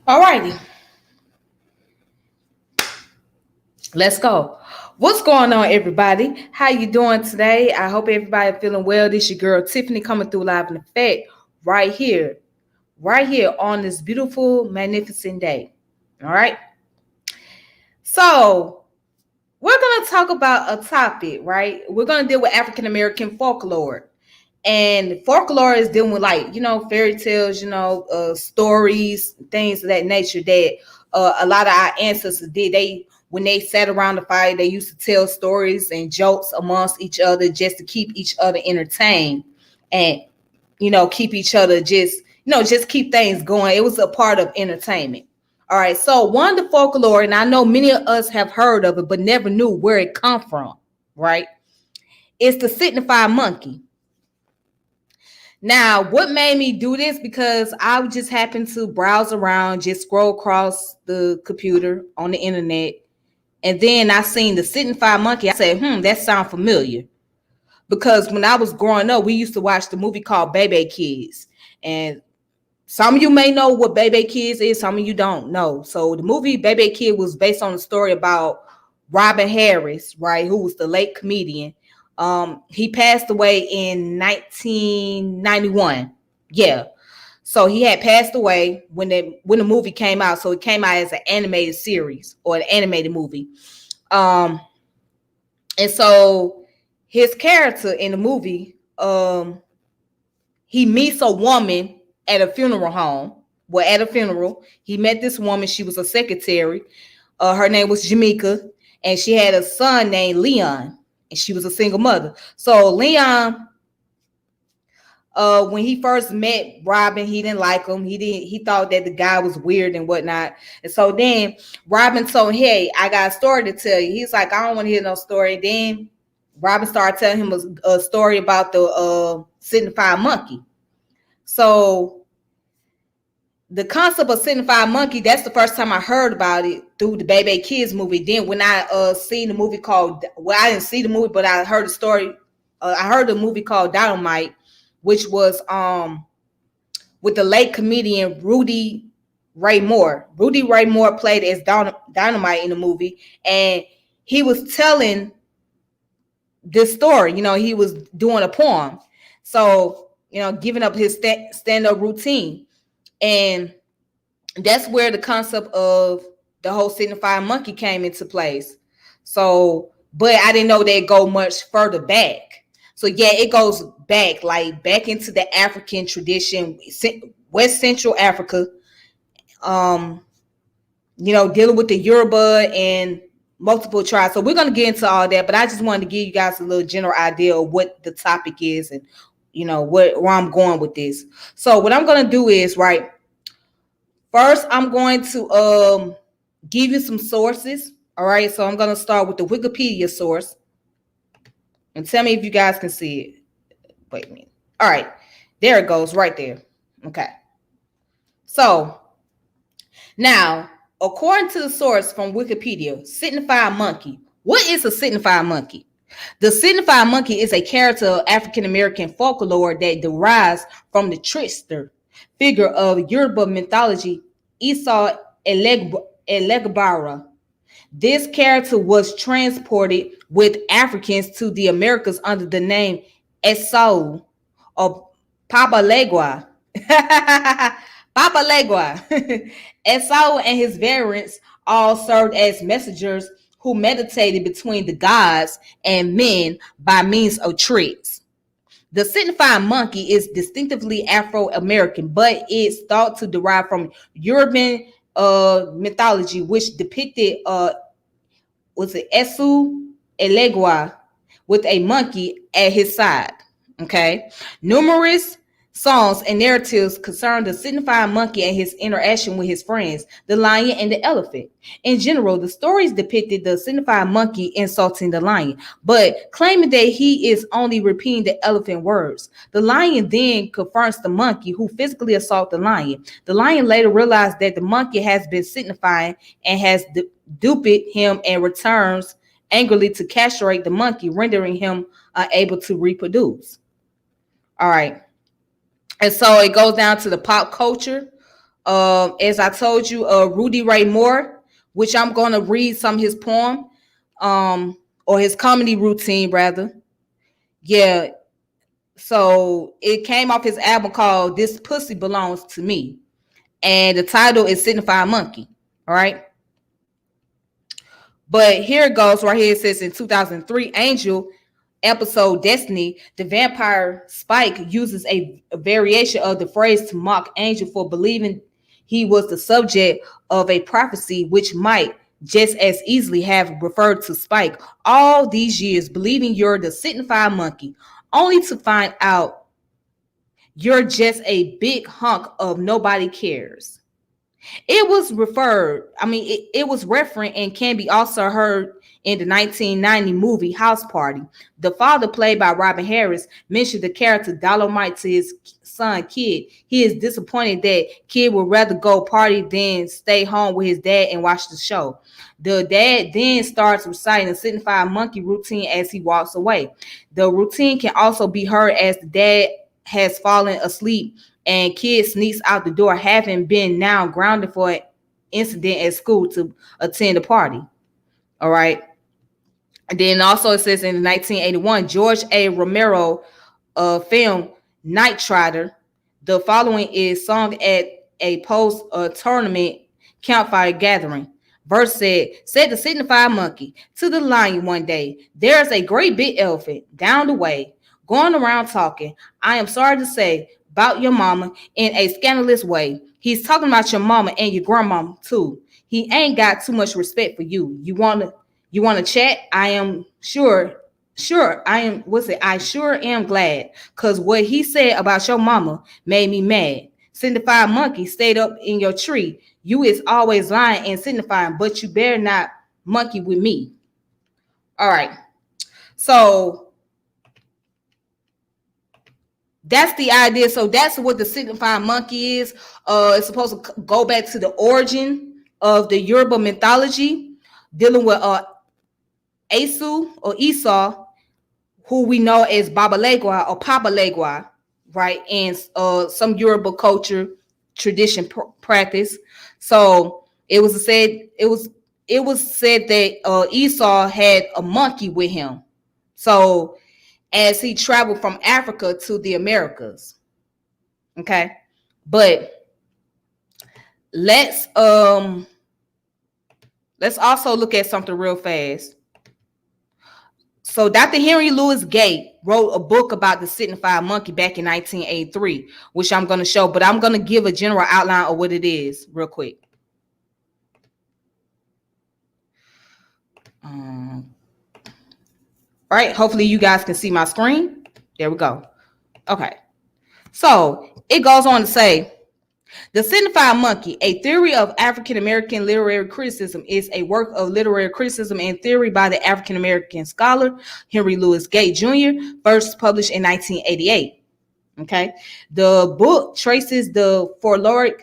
All righty. Let's go. What's going on, everybody? How you doing today? I hope everybody feeling well. This your girl Tiffany coming through live in effect right here on this beautiful, magnificent day. All right. So we're gonna talk about a topic, right? We're gonna deal with African American folklore. And folklore is dealing with, like, fairy tales, stories, things of that nature that a lot of our ancestors did. When they sat around the fire, they used to tell stories and jokes amongst each other just to keep each other entertained and, keep each other just keep things going. It was a part of entertainment. All right. So one of the folklore, and I know many of us have heard of it, but never knew where it come from, right? It's the Signifying Monkey. Now, what made me do this? Because I just happened to browse around, just scroll across the computer on the internet. And then I seen the Signifying Monkey. I said, that sounds familiar. Because when I was growing up, we used to watch the movie called Baby Kids. And some of you may know what Baby Kids is. Some of you don't know. So the movie Baby Kid was based on a story about Robin Harris, right? Who was the late comedian. He passed away in 1991. Yeah. So he had passed away when the movie came out. So it came out as an animated series or an animated movie. And so his character in the movie, he meets a woman at a funeral home. Well, at a funeral, he met this woman. She was a secretary. Her name was Jamaica, and she had a son named Leon. And she was a single mother. So Leon, when he first met Robin, he didn't like him. He thought that the guy was weird and whatnot. And so then Robin told him, "Hey, I got a story to tell you." He's like, "I don't want to hear no story." Then Robin started telling him a story about the Signifying Monkey. So the concept of Signifying Monkey, that's the first time I heard about it through the Baby Kids movie. Then when I seen the movie called, well, I didn't see the movie, but I heard the story. I heard the movie called Dynamite, which was with the late comedian Rudy Ray Moore. Rudy Ray Moore played as Dynamite in the movie, and he was telling this story. He was doing a poem, so giving up his stand-up routine. And that's where the concept of the whole Signifying Monkey came into place. So, but I didn't know they'd go much further back. So yeah, it goes back into the African tradition, West Central Africa, dealing with the Yoruba and multiple tribes. So we're going to get into all that, but I just wanted to give you guys a little general idea of what the topic is and where I'm going with this. So what I'm going to do is, right, first I'm going to give you some sources. All right, so I'm going to start with the Wikipedia source. And tell me if you guys can see it. Wait a minute. All right, there it goes right there. Okay. So now, according to the source from Wikipedia, Signifying Monkey. What is a Signifying Monkey? The Signifying Monkey is a character of African American folklore that derives from the trickster figure of Yoruba mythology, Esau Elegbara. This character was transported with Africans to the Americas under the name Esau or Papa Legua. Papa Legua. Esau and his variants all served as messengers who meditated between the gods and men by means of tricks. The Signifying Monkey is distinctively Afro-American, but it's thought to derive from European mythology, which depicted was it Esu Elegua with a monkey at his side. Okay. Numerous songs and narratives concern the signifying monkey and his interaction with his friends, the lion and the elephant. In general, the stories depicted the signifying monkey insulting the lion, but claiming that he is only repeating the elephant words. The lion then confronts the monkey, who physically assaults the lion. The lion later realized that the monkey has been signifying and has duped him and returns angrily to castrate the monkey, rendering him unable to reproduce. All right. And so it goes down to the pop culture. As I told you, Rudy Ray Moore, which I'm going to read some of his poem, or his comedy routine, rather. Yeah. So it came off his album called This Pussy Belongs to Me. And the title is Signifying Monkey. All right. But here it goes right here. It says in 2003, Angel episode Destiny, the vampire Spike uses a variation of the phrase to mock Angel for believing he was the subject of a prophecy, which might just as easily have referred to Spike. All these years believing you're the signifying monkey, only to find out you're just a big hunk of nobody cares. It was it was referenced and can be also heard in the 1990 movie House Party. The father, played by Robin Harris, mentioned the character Dolomite to his son Kid. He is disappointed that Kid would rather go party than stay home with his dad and watch the show. The dad then starts reciting the signifying monkey routine as he walks away. The routine can also be heard as the dad has fallen asleep and Kid sneaks out the door, having been now grounded for an incident at school to attend a party. All right. And then also it says in 1981, George A. Romero film Night Trotter. The following is sung at a post-tournament campfire gathering. Verse said the signifying monkey to the lion one day, there's a great big elephant down the way going around talking, I am sorry to say, about your mama in a scandalous way. He's talking about your mama and your grandmama too. He ain't got too much respect for you. You wanna chat? I am sure I sure am glad, because what he said about your mama made me mad. Signifying monkey stayed up in your tree. You is always lying and signifying, but you better not monkey with me. All right. So that's the idea. So that's what the signifying monkey is. It's supposed to go back to the origin of the Yoruba mythology, dealing with Esu or Esau, who we know as Babalegua or Papalegua, right? And some Yoruba culture tradition practice. So it was said that Esau had a monkey with him. So as he traveled from Africa to the Americas. Okay. But let's also look at something real fast. So Dr. Henry Louis Gates wrote a book about the signifying monkey back in 1983, which I'm going to show, but I'm going to give a general outline of what it is real quick. All right, hopefully you guys can see my screen. There we go. Okay, so it goes on to say, the signifying monkey, a theory of African American literary criticism, is a work of literary criticism and theory by the African American scholar Henry Louis Gates Jr., first published in 1988. Okay, the book traces the folkloric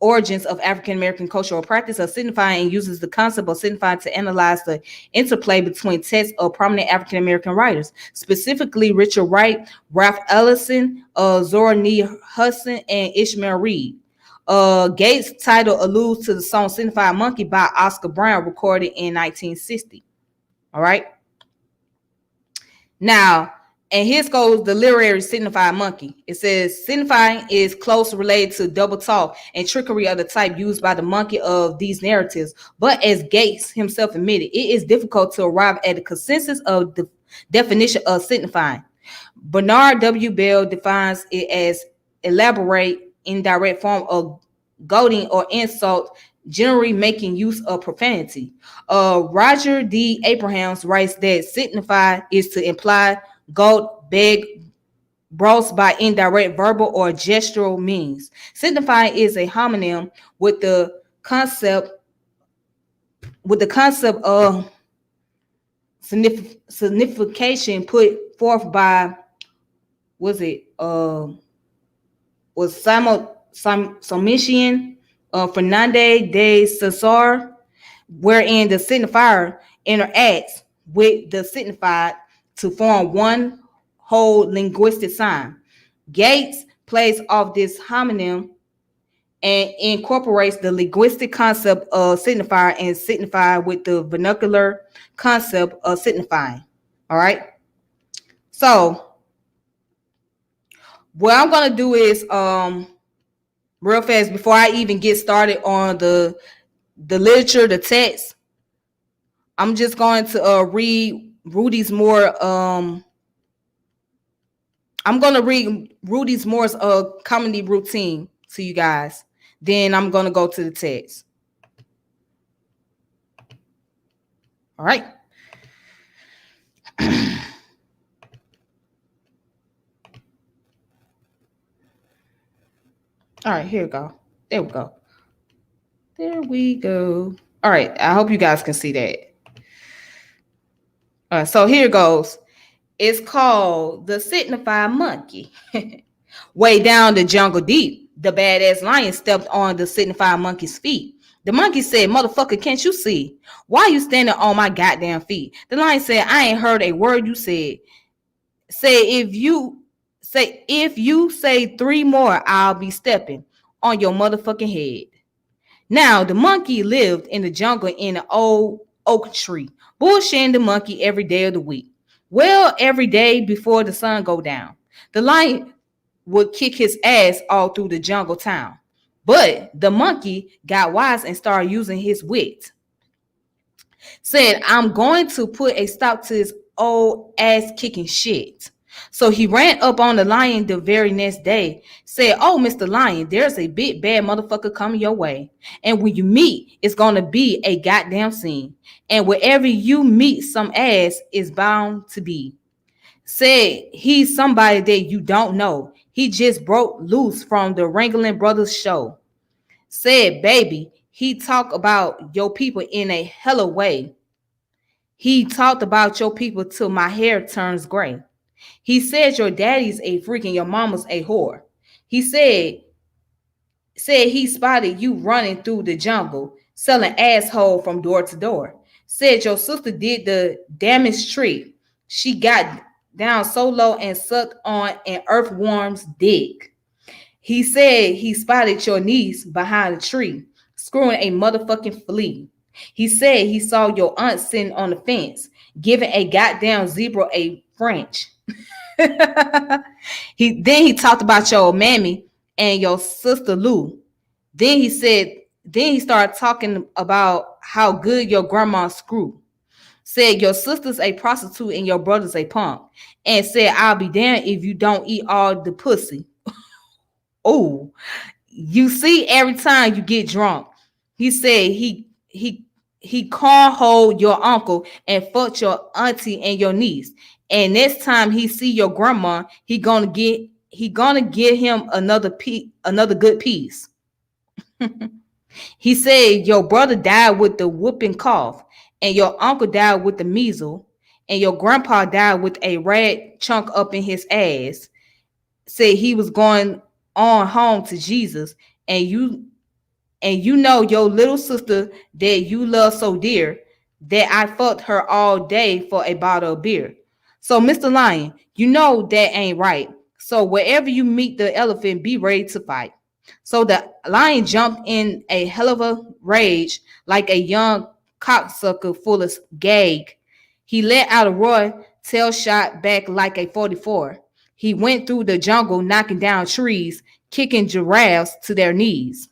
origins of African American cultural practice of signifying and uses the concept of signifying to analyze the interplay between texts of prominent African American writers, specifically Richard Wright, Ralph Ellison, Zora Neale Hurston, and Ishmael Reed. Gates' title alludes to the song Signifying Monkey by Oscar Brown, recorded in 1960. All right. Now, and here goes the literary signifying monkey. It says signifying is closely related to double talk and trickery of the type used by the monkey of these narratives. But as Gates himself admitted, it is difficult to arrive at a consensus of the definition of signifying. Bernard W. Bell defines it as elaborate, indirect form of goading or insult generally making use of profanity. Roger D. Abrahams writes that signify is to imply, gold, beg, brought by indirect verbal or gestural means. Signify is a homonym with the concept of signification put forth by was it was Somician Fernandez de Cesar, wherein the signifier interacts with the signified to form one whole linguistic sign. Gates plays off this homonym and incorporates the linguistic concept of signifier and signify with the vernacular concept of signifying. All right. So what I'm gonna do is real fast before I even get started on the literature, the text. I'm just going to read Rudy's Moore. I'm gonna read Rudy's Moore's comedy routine to you guys. Then I'm gonna go to the text. All right. All right, here we go. There we go. There we go. All right, I hope you guys can see that. All right, so here goes. It's called the Signifying Monkey. Way down the jungle deep, the badass lion stepped on the Signifying Monkey's feet. The monkey said, "Motherfucker, can't you see? Why you standing on my goddamn feet?" The lion said, "I ain't heard a word you said. If you say 3 more, I'll be stepping on your motherfucking head." Now, the monkey lived in the jungle in an old oak tree, bullshitting the monkey every day of the week. Well, every day before the sun go down, the lion would kick his ass all through the jungle town. But the monkey got wise and started using his wit. Said, "I'm going to put a stop to this old ass kicking shit." So he ran up on the lion the very next day, said, "Oh, Mr. Lion, there's a big bad motherfucker coming your way. And when you meet, it's going to be a goddamn scene. And wherever you meet some ass is bound to be." Said, "He's somebody that you don't know. He just broke loose from the Wrangling Brothers show." Said, "Baby, he talked about your people in a hella way. He talked about your people till my hair turns gray. He said your daddy's a freak and your mama's a whore. He said he spotted you running through the jungle, selling asshole from door to door. Said your sister did the damaged trick. She got down so low and sucked on an earthworm's dick. He said he spotted your niece behind a tree, screwing a motherfucking flea. He said he saw your aunt sitting on the fence, giving a goddamn zebra a French. He talked about your mammy and your sister Lou. Then he started talking about how good your grandma screw. Said your sister's a prostitute and your brother's a punk. And said, "I'll be damned if you don't eat all the pussy." Oh, you see, every time you get drunk, he said he cornholed your uncle and fucked your auntie and your niece. And next time he see your grandma, he gonna get him another good piece. He said your brother died with the whooping cough, and your uncle died with the measles, and your grandpa died with a red chunk up in his ass. Said he was going on home to Jesus, and you know your little sister that you love so dear that I fucked her all day for a bottle of beer. So, Mr. Lion, you know that ain't right. So wherever you meet the elephant, be ready to fight. So the lion jumped in a hell of a rage like a young cocksucker full of gag. He let out a roar, tail shot back like a 44. He went through the jungle, knocking down trees, kicking giraffes to their knees.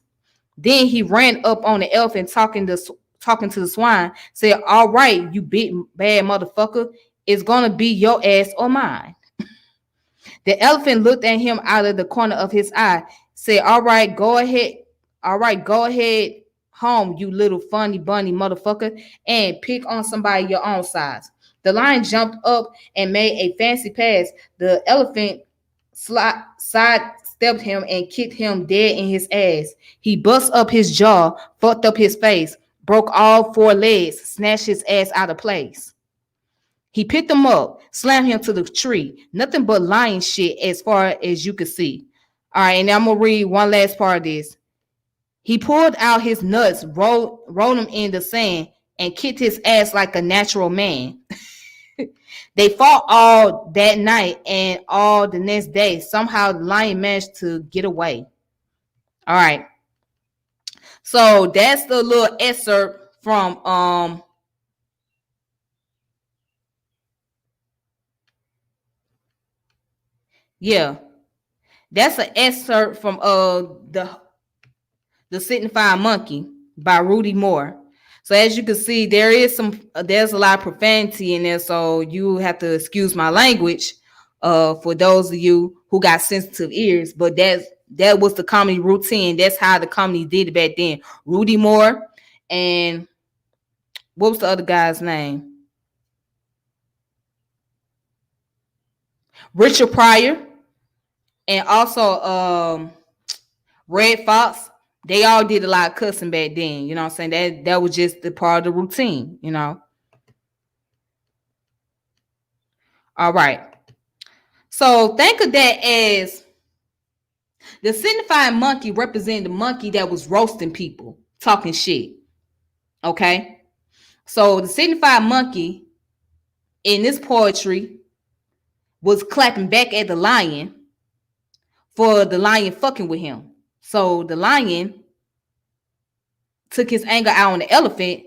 Then he ran up on the elephant, talking to the swine, said, "All right, you big bad motherfucker, it's gonna be your ass or mine." The elephant looked at him out of the corner of his eye, said, "All right, go ahead. All right, go ahead. home, you little funny bunny motherfucker, and pick on somebody your own size. The lion jumped up and made a fancy pass. The elephant sidestepped him and kicked him dead in his ass. He bust up his jaw, fucked up his face, broke all four legs, snatched his ass out of place. He picked him up, slammed him to the tree. Nothing but lion shit as far as you could see. All right, and I'm going to read one last part of this. He pulled out his nuts, rolled them in the sand, and kicked his ass like a natural man. They fought all that night and all the next day. Somehow the lion managed to get away. All right. So that's the little excerpt from yeah. That's an excerpt from the Signifying Monkey by Rudy Moore. So as you can see, there's a lot of profanity in there, so you have to excuse my language for those of you who got sensitive ears. But that was the comedy routine. That's how the comedy did it back then. Rudy Moore and what was the other guy's name? Richard Pryor, and also Red Fox. They all did a lot of cussing back then. You know what I'm saying? That was just the part of the routine, you know. All right. So think of that as the signifying monkey representing the monkey that was roasting people, talking shit. Okay. So the signifying monkey in this poetry was clapping back at the lion for the lion fucking with him. So the lion took his anger out on the elephant,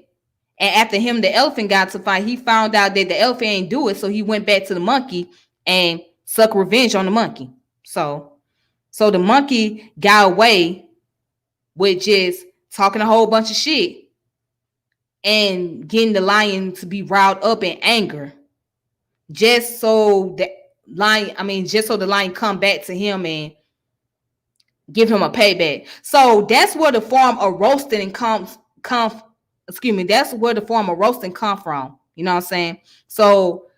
and after him, the elephant got to fight. He found out that the elephant ain't do it, so he went back to the monkey and sucked revenge on the monkey. So the monkey got away with just talking a whole bunch of shit and getting the lion to be riled up in anger, just so the lion come back to him and give him a payback. So that's where the form of roasting that's where the form of roasting come from. You know what I'm saying? So,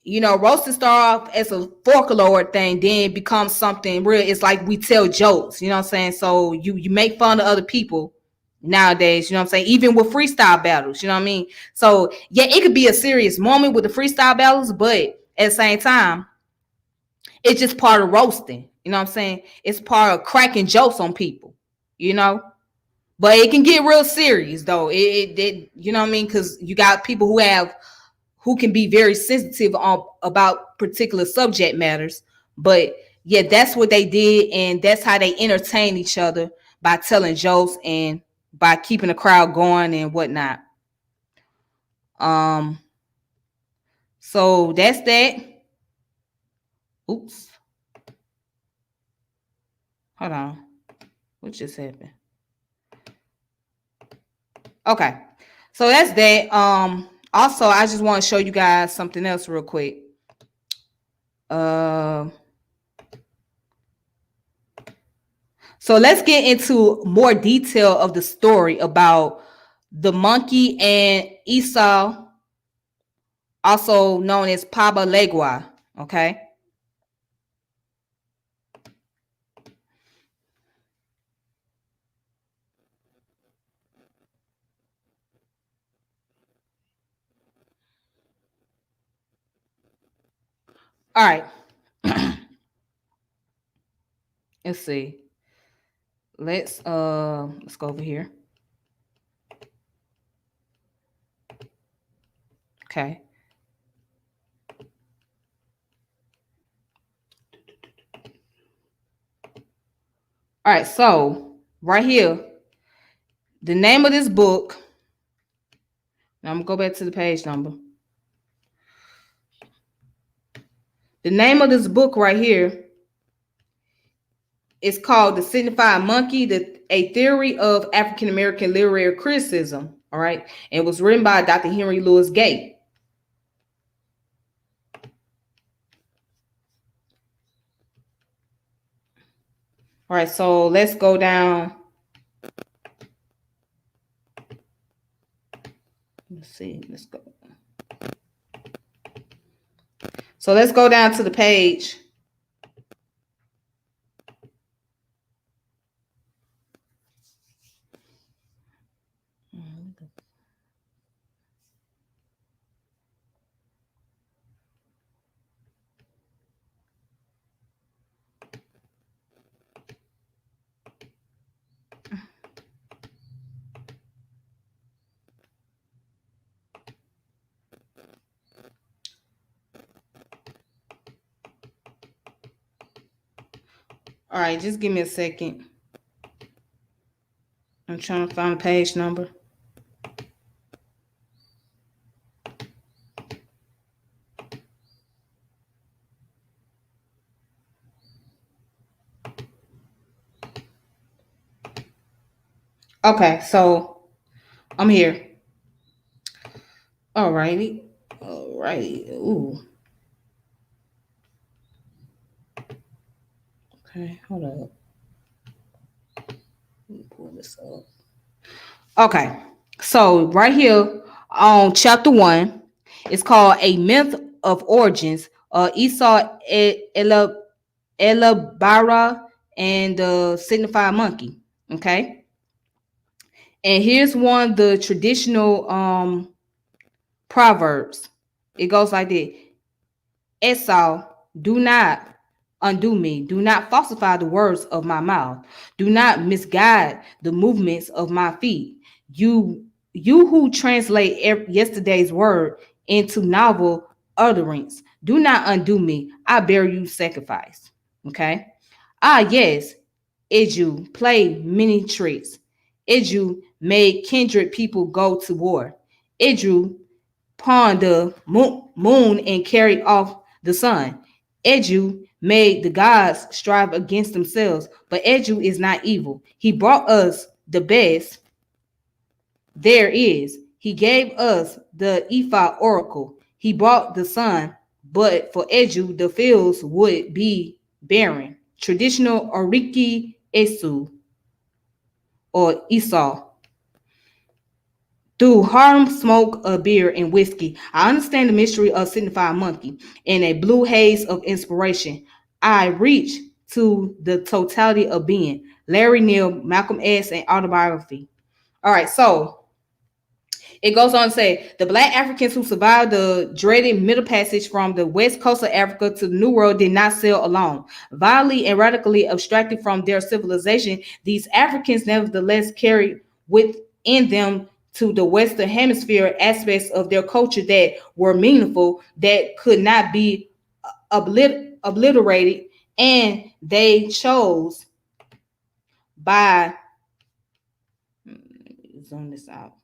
you know, roasting start off as a folklore thing, then becomes something real. It's like we tell jokes, you know what I'm saying? So you make fun of other people nowadays, you know what I'm saying? Even with freestyle battles, you know what I mean? So yeah, it could be a serious moment with the freestyle battles, but at the same time, it's just part of roasting. You know what I'm saying? It's part of cracking jokes on people, you know? But it can get real serious though. It you know what I mean? Because you got people who can be very sensitive about particular subject matters. But yeah, that's what they did, and that's how they entertain each other, by telling jokes and by keeping the crowd going and whatnot. So that's that. Oops. Hold on. What just happened? Okay. So that's that. Also, I just want to show you guys something else real quick. So let's get into more detail of the story about the monkey and Esau, also known as Paba Legua. Okay. All right. Let's see. Let's go over here. Okay. All right, so right here, the name of this book. Now I'm gonna go back to the page number. The name of this book right here is called The Signifying Monkey, a Theory of African American Literary Criticism. All right. And it was written by Dr. Henry Louis Gates. All right, so let's go down Let's see. Let's go. So let's go down to the page. All right, just give me a second. I'm trying to find the page number. Okay, so I'm here. All righty. All right. Ooh. Okay, hold up. Let me pull this up. Okay, so right here on chapter 1, it's called A Myth of Origins. Esau Elabara and the Signifying Monkey. Okay, and here's one of the traditional proverbs. It goes like this: Esau, do not undo me. Do not falsify the words of my mouth. Do not misguide the movements of my feet. You who translate yesterday's word into novel utterance, do not undo me. I bear you sacrifice. Okay. Ah, yes, Eju played many tricks. Eju made kindred people go to war. Eju pawned the moon and carried off the sun. Eju made the gods strive against themselves, but Eju is not evil. He brought us the best there is. He gave us the Ephah oracle. He brought the sun, but for Eju, the fields would be barren. Traditional Oriki Esu or Esau. Through Harlem smoke, a beer, and whiskey, I understand the mystery of Signifying Monkey. In a blue haze of inspiration, I reach to the totality of being. Larry Neal, Malcolm X, and autobiography. All right, so it goes on to say the black Africans who survived the dreaded Middle Passage from the west coast of Africa to the New World did not sail alone. Violently and radically abstracted from their civilization, these Africans nevertheless carried within them to the Western Hemisphere aspects of their culture that were meaningful, that could not be obliterated, and they chose by zoom this out.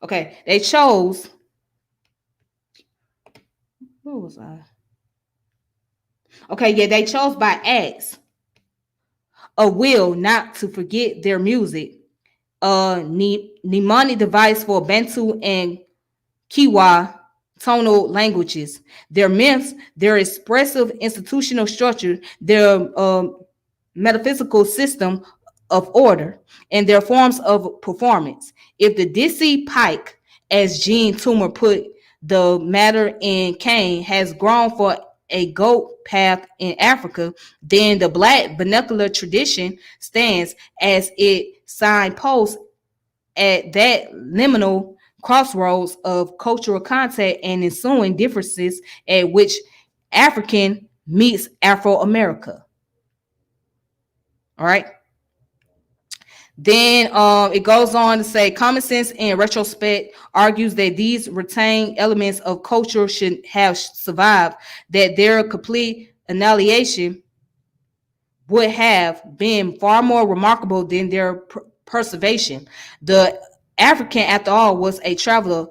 Okay, they chose. Who was I? Okay, yeah, they chose by acts a will not to forget their music, a mnemonic device for Bantu and Kiwa tonal languages, their myths, their expressive institutional structure, their metaphysical system of order, and their forms of performance. If the Dissy Pike, as Jean Toomer put the matter in Cain, has grown for a goat path in Africa, then the black vernacular tradition stands as it signposts at that liminal crossroads of cultural contact and ensuing differences at which African meets Afro-America. All right. Then it goes on to say common sense in retrospect argues that these retained elements of culture should have survived, that their complete annihilation would have been far more remarkable than their preservation. The African, after all, was a traveler,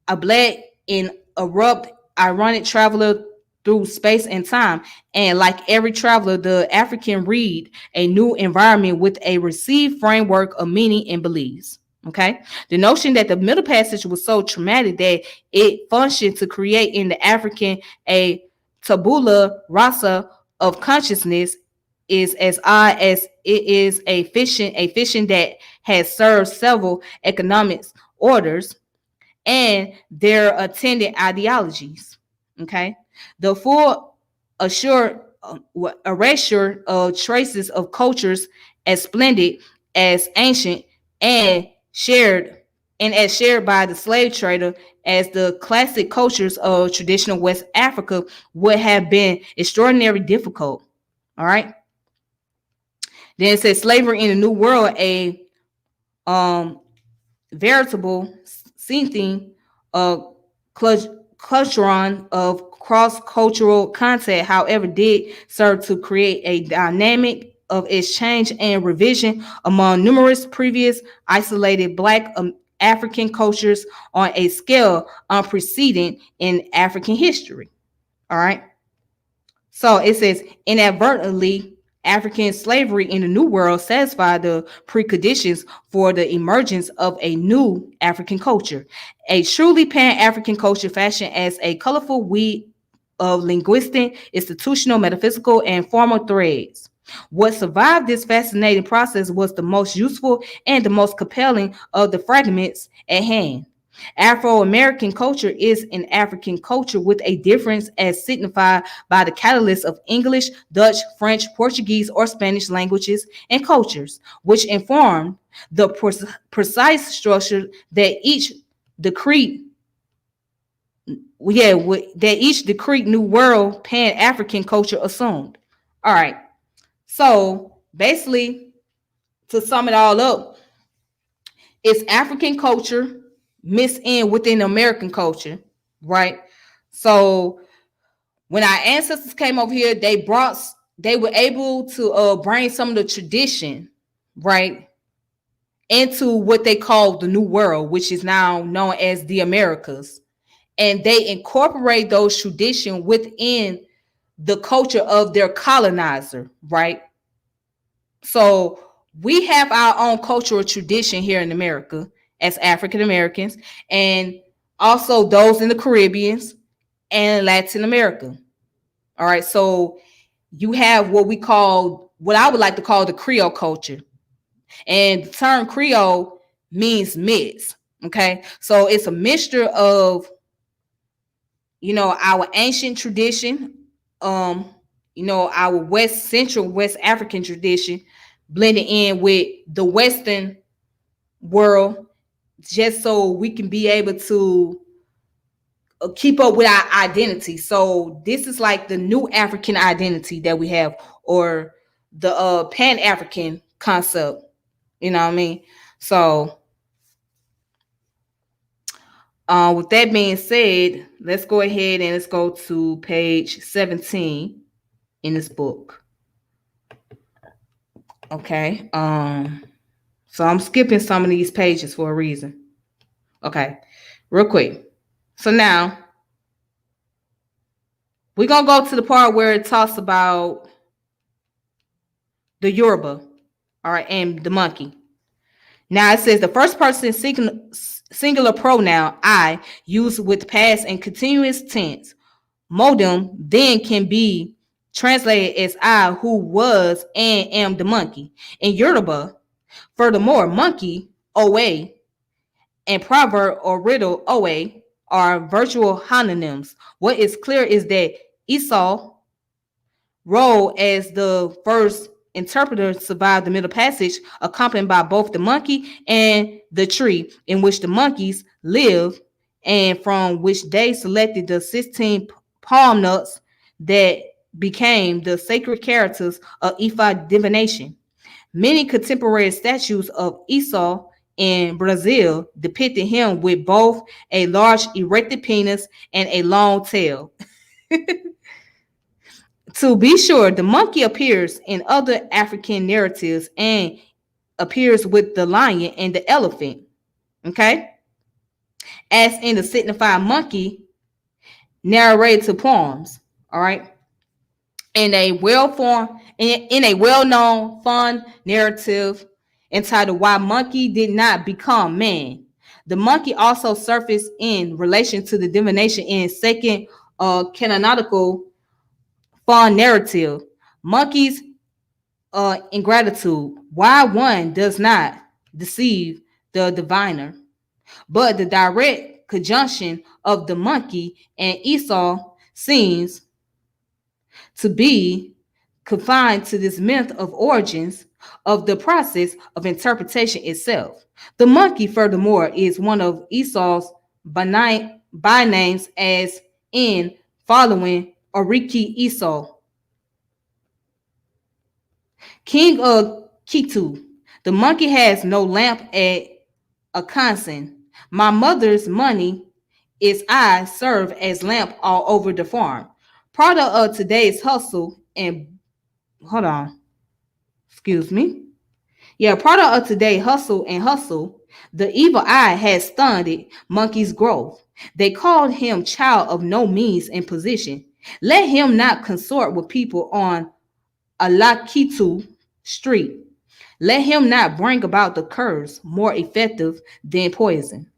a black and abrupt, ironic traveler through space and time. And like every traveler, the African read a new environment with a received framework of meaning and beliefs. Okay. The notion that the Middle Passage was so traumatic that it functioned to create in the African a tabula rasa of consciousness is as odd as it is a fiction that has served several economic orders and their attendant ideologies. Okay, the full erasure of traces of cultures as splendid, as ancient, and shared as shared by the slave trader as the classic cultures of traditional West Africa would have been extraordinarily difficult. All right. Then it says slavery in the New World, a um veritable synthing of clusteron of cross-cultural contact, however, did serve to create a dynamic of exchange and revision among numerous previous isolated Black African cultures on a scale unprecedented in African history. All right. So it says inadvertently, African slavery in the New World satisfied the preconditions for the emergence of a new African culture, a truly pan-African culture fashioned as a colorful weave of linguistic, institutional, metaphysical, and formal threads. What survived this fascinating process was the most useful and the most compelling of the fragments at hand. Afro-American culture is an African culture with a difference as signified by the catalyst of English, Dutch, French, Portuguese, or Spanish languages and cultures, which inform the precise structure that each decreed New World Pan-African culture assumed. All right. So basically, to sum it all up, it's African culture mixed in within American culture, right? So when our ancestors came over here, they were able to bring some of the tradition, right, into what they call the New World, which is now known as the Americas. And they incorporate those traditions within the culture of their colonizer, right? So we have our own cultural tradition here in America as African Americans, and also those in the Caribbeans and Latin America. All right. So you have what I would like to call the Creole culture. And the term Creole means mix. Okay. So it's a mixture of, our ancient tradition, our West African tradition blended in with the Western world, just so we can be able to keep up with our identity. So this is like the new African identity that we have, or the Pan-African concept. You know what I mean? So with that being said, let's go ahead and let's go to page 17 in this book. Okay. So I'm skipping some of these pages for a reason. Okay, real quick. So now we're gonna go to the part where it talks about the Yoruba, all right, and the monkey. Now it says the first person singular pronoun I used with past and continuous tense. Modem then can be translated as I who was and am the monkey. In Yoruba, furthermore, monkey, owe, and proverb or riddle, owe, are virtual homonyms. What is clear is that Esau role as the first interpreter survived the middle passage, accompanied by both the monkey and the tree in which the monkeys live, and from which they selected the 16 palm nuts that became the sacred characters of Ifa divination. Many contemporary statues of Esau in Brazil depicted him with both a large erected penis and a long tail. To be sure, the monkey appears in other African narratives and appears with the lion and the elephant. Okay? As in the Signifying Monkey narrated poems. All right? In a well-known fun narrative entitled Why Monkey Did Not Become Man. The monkey also surfaced in relation to the divination in second canonical fun narrative, Monkey's ingratitude. Why one does not deceive the diviner. But the direct conjunction of the monkey and Esau seems to be confined to this myth of origins of the process of interpretation itself. The monkey, furthermore, is one of Esau's by names, as in following Oriki Esau, king of Kitu. The monkey has no lamp at a constant. My mother's money is I serve as lamp all over the farm. Product of today's hustle and hold on, excuse me. Yeah, product of today hustle and hustle. The evil eye has stunted monkey's growth. They called him child of no means and position. Let him not consort with people on Alakitu Street. Let him not bring about the curse more effective than poison.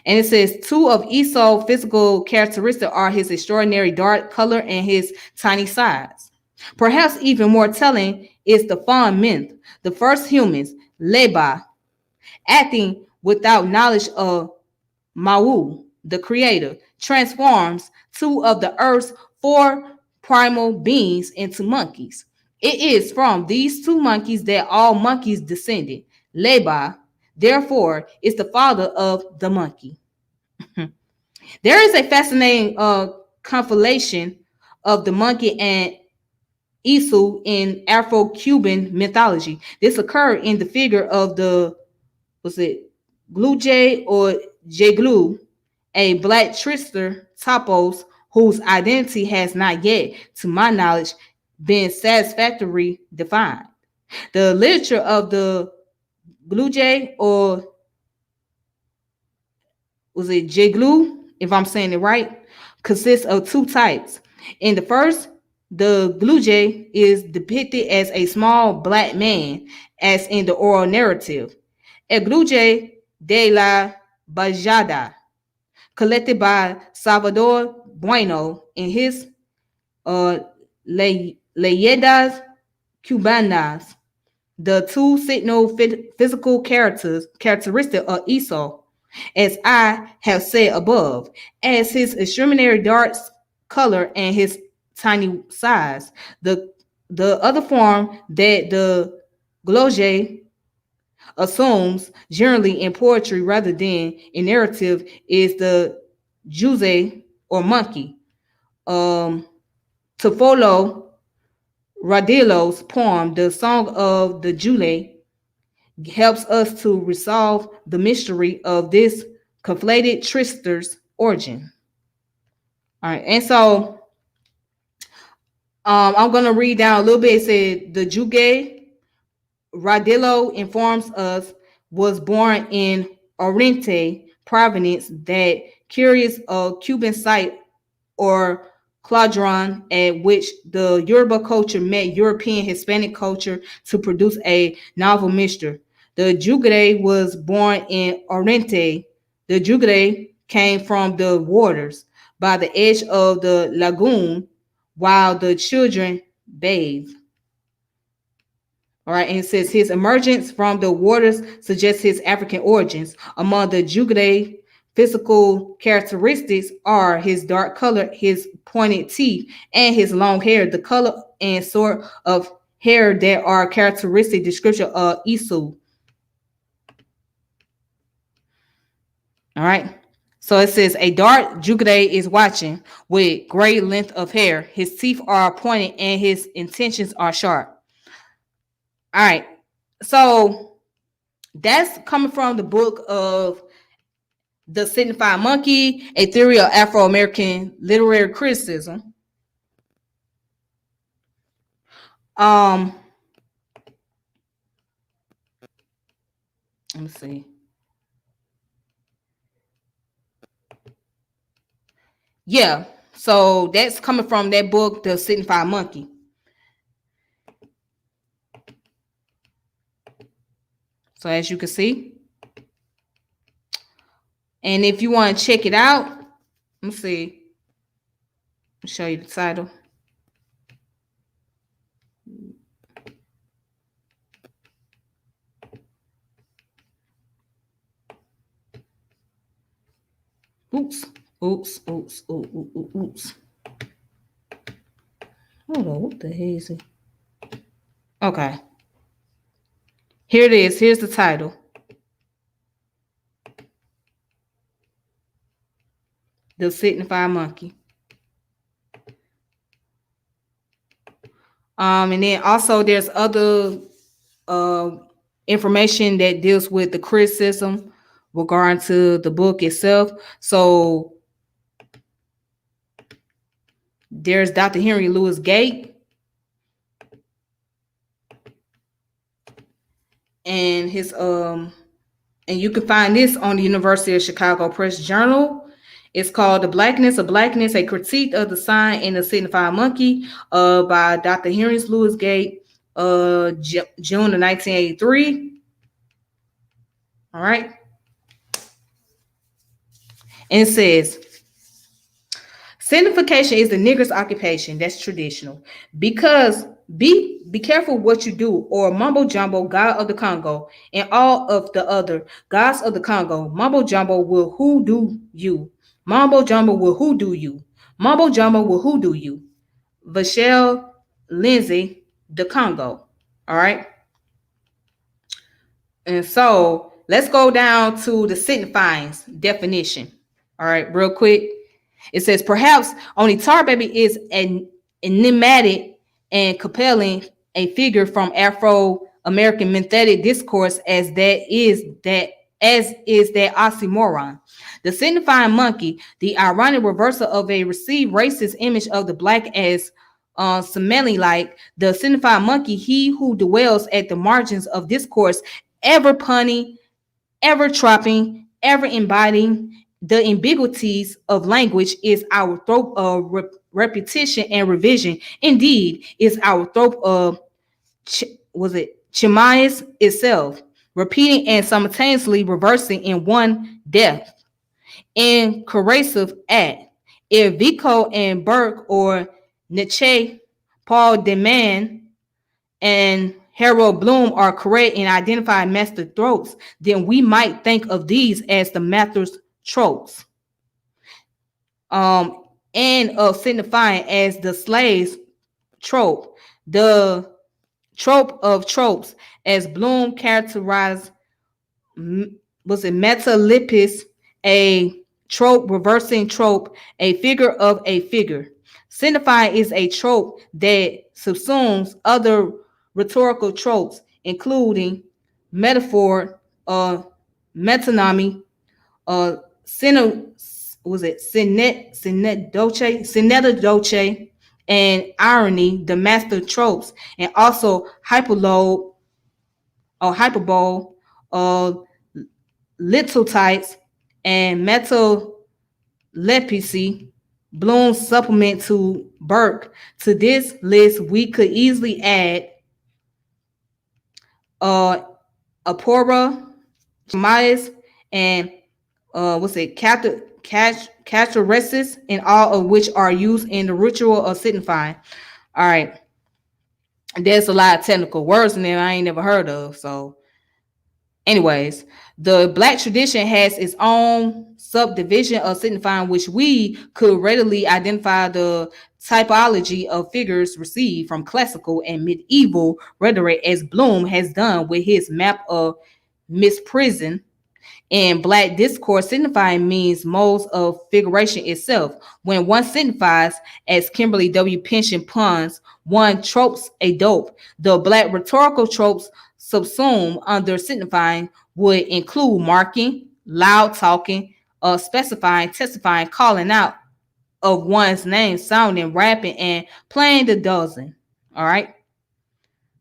And it says two of Esau's physical characteristics are his extraordinary dark color and his tiny size. Perhaps even more telling is the fond myth. The first humans, Leba, acting without knowledge of Mawu, the creator, transforms two of the earth's four primal beings into monkeys. It is from these two monkeys that all monkeys descended. Leba, therefore, is the father of the monkey. There is a fascinating conflation of the monkey and Isu in Afro-Cuban mythology. This occurred in the figure of the, was it Gluje or Jeglu, a black trickster Topos whose identity has not yet, to my knowledge, been satisfactorily defined. The literature of the Gluje, or was it Jeglu, if I'm saying it right, consists of two types. In the first, the Gluje is depicted as a small black man, as in the oral narrative. El Gluje de la Bajada, collected by Salvador Bueno in his Leyendas Cubanas. The two signal physical characteristic of Esau, as I have said above, as his extraordinary dark color and his tiny size. The other form that the Gloge assumes, generally in poetry rather than in narrative, is the Juze or monkey. To follow Radillo's poem, The Song of the Jule, helps us to resolve the mystery of this conflated trickster's origin. All right, and so I'm going to read down a little bit. It said the Juge, Radillo informs us, was born in Oriente Province, that curious Cuban site or Cladron, at which the Yoruba culture met European Hispanic culture to produce a novel mixture. The Jugre was born in Oriente. The Jugre came from the waters by the edge of the lagoon while the children bathed. All right, and it says his emergence from the waters suggests his African origins. Among the Jugre physical characteristics are his dark color, his pointed teeth, and his long hair. The color and sort of hair that are characteristic description of Isu. All right. So it says a dark Jugre is watching with great length of hair. His teeth are pointed and his intentions are sharp. All right. So that's coming from the book of The Signifying Monkey, a theory of Afro-American literary criticism. Let me see. Yeah, so that's coming from that book, The Signifying Monkey. So as you can see, and if you want to check it out, let me see. I'll show you the title. Oops. Oops. Oops. Oops. Hold on. What the hell is it? Okay. Here it is. Here's the title. The Signifying Monkey. And then also there's other information that deals with the criticism regarding to the book itself. So there's Dr. Henry Louis Gates and his and you can find this on the University of Chicago Press Journal. It's called The Blackness of Blackness, a critique of the sign and the signifying monkey by Dr. Henry Louis Gates, June of 1983. All right. And it says, signification is the nigger's occupation. That's traditional. Because be careful what you do, or Mumbo Jumbo, God of the Congo, and all of the other gods of the Congo. Mumbo Jumbo will hoodoo you. Mumbo Jumbo will hoodoo you. Mumbo Jumbo will hoodoo you. Vachelle Lindsay, the Congo. All right. And so let's go down to the signifying definition. All right, real quick. It says, perhaps only Tar Baby is an enigmatic and compelling a figure from Afro-American mythetic discourse as is that oxymoron. The signifying monkey, the ironic reversal of a received racist image of the black as smelling like the signifying monkey, he who dwells at the margins of discourse, ever punning, ever trapping, ever embodying the ambiguities of language, is our throat of repetition and revision. Indeed, is our throat of Chemias itself, repeating and simultaneously reversing in one depth and corrosive act. If Vico and Burke or Nietzsche, Paul Deman, and Harold Bloom are correct in identifying master tropes, then we might think of these as the master's tropes. And of signifying as the slave's trope. The trope of tropes, as Bloom characterized, was it metalepis, a trope reversing trope, a figure of a figure. Signifying is a trope that subsumes other rhetorical tropes, including metaphor, metonymy, synecdoche, and irony, the master tropes, and also hyperbole, little types, and metalepsy. Bloom supplement to Burke. To this list, we could easily add Apora, Chemias, and Cateresis, and all of which are used in the ritual of signifying. All right. There's a lot of technical words in there I ain't never heard of. So, anyways, the Black tradition has its own subdivision of signifying, which we could readily identify the typology of figures received from classical and medieval rhetoric, as Bloom has done with his map of misprison. In Black discourse, signifying means modes of figuration itself. When one signifies, as Kimberly W. Pension puns, one tropes a dope. The Black rhetorical tropes subsumed under signifying would include marking, loud talking, specifying, testifying, calling out of one's name, sounding, rapping, and playing the dozen. All right.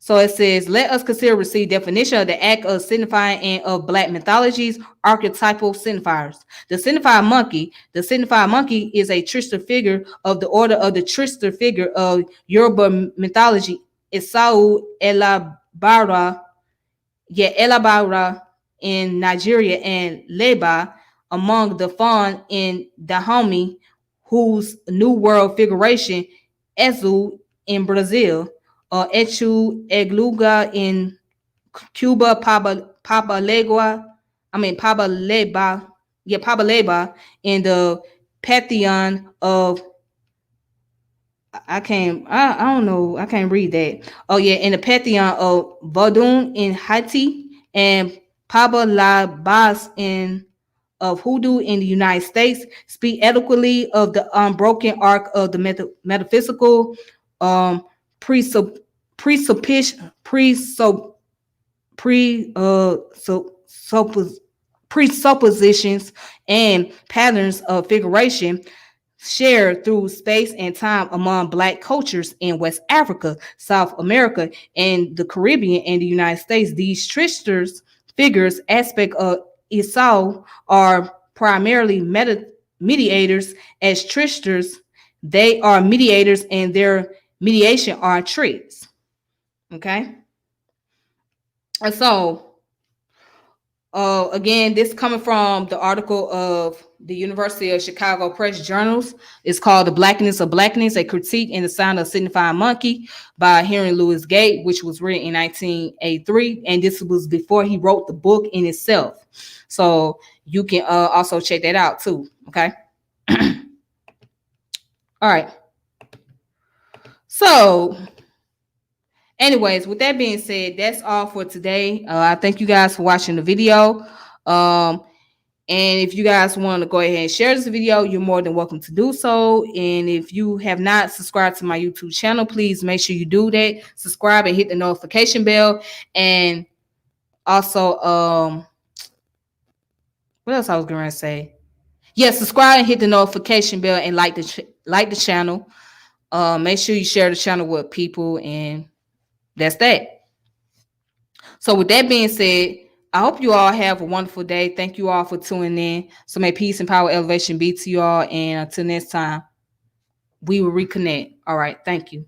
So it says, let us consider receive definition of the act of signifying and of Black mythologies, archetypal signifiers. The signifying monkey. The signifying monkey is a trickster figure of the order of the trickster figure of Yoruba mythology. Esau Elabara in Nigeria, and Leba among the Fawn in Dahomey, whose New World figuration, Ezu in Brazil, Echu Egluga in Cuba, Pabaleba Pabaleba in the pantheon of I don't know, I can't read that. Oh yeah, in the pantheon of Vodun in Haiti and Pabalabas in of hoodoo in the United States speak eloquently of the unbroken arc of the metaphysical um presupp- presupposition presupp- pre so suppos- presuppositions and patterns of figuration shared through space and time among Black cultures in West Africa, South America, and the Caribbean and the United States. These tricksters figures aspect of Esau are primarily mediators. As tricksters, they are mediators and their mediation are tricks. Okay. And so again, this coming from the article of the University of Chicago Press Journals. It's called "The Blackness of Blackness: A Critique in the Sound of Signifying Monkey" by Henry Louis Gates, which was written in 1983, and this was before he wrote the book in itself. So you can also check that out too. Okay. All right. So anyways, with that being said, that's all for today. I thank you guys for watching the video. And if you guys want to go ahead and share this video, you're more than welcome to do so. And if you have not subscribed to my YouTube channel, please make sure you do that. Subscribe and hit the notification bell. And also, what else I was going to say? Yeah, subscribe and hit the notification bell and like the channel. Make sure you share the channel with people, and that's that. So with that being said, I hope you all have a wonderful day. Thank you all for tuning in. So may peace and power elevation be to you all. And until next time, we will reconnect. All right. Thank you.